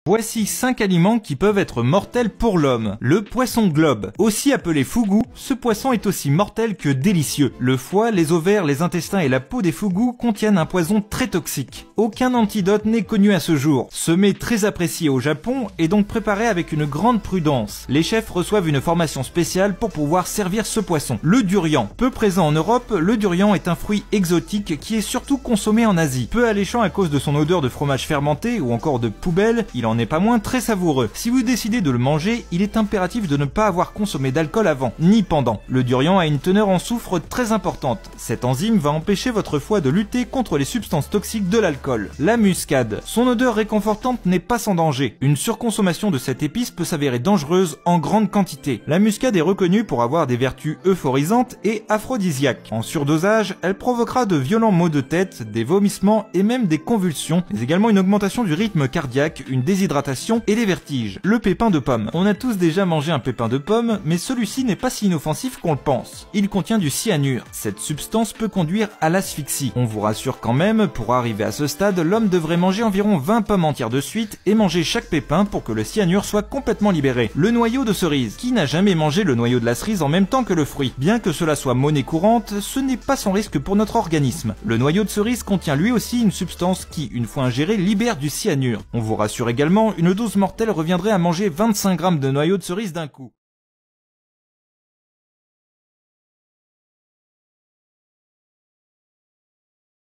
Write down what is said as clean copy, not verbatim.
Voici 5 aliments qui peuvent être mortels pour l'homme. Le poisson globe. Aussi appelé fougou, ce poisson est aussi mortel que délicieux. Le foie, les ovaires, les intestins et la peau des fougous contiennent un poison très toxique. Aucun antidote n'est connu à ce jour. Ce mets très apprécié au Japon est donc préparé avec une grande prudence. Les chefs reçoivent une formation spéciale pour pouvoir servir ce poisson. Le durian. Peu présent en Europe, le durian est un fruit exotique qui est surtout consommé en Asie. Peu alléchant à cause de son odeur de fromage fermenté ou encore de poubelle, il en est pas moins très savoureux. Si vous décidez de le manger, il est impératif de ne pas avoir consommé d'alcool avant, ni pendant. Le durian a une teneur en soufre très importante. Cette enzyme va empêcher votre foie de lutter contre les substances toxiques de l'alcool. La muscade. Son odeur réconfortante n'est pas sans danger. Une surconsommation de cette épice peut s'avérer dangereuse en grande quantité. La muscade est reconnue pour avoir des vertus euphorisantes et aphrodisiaques. En surdosage, elle provoquera de violents maux de tête, des vomissements et même des convulsions, mais également une augmentation du rythme cardiaque, une déshydratation et des vertiges. Le pépin de pomme. On a tous déjà mangé un pépin de pomme, mais celui-ci n'est pas si inoffensif qu'on le pense. Il contient du cyanure. Cette substance peut conduire à l'asphyxie. On vous rassure quand même, pour arriver à ce stade, l'homme devrait manger environ 20 pommes entières de suite et manger chaque pépin pour que le cyanure soit complètement libéré. Le noyau de cerise. Qui n'a jamais mangé le noyau de la cerise en même temps que le fruit? Bien que cela soit monnaie courante, ce n'est pas sans risque pour notre organisme. Le noyau de cerise contient lui aussi une substance qui, une fois ingérée, libère du cyanure. On vous rassure également, une dose mortelle reviendrait à manger 25 grammes de noyau de cerise d'un coup.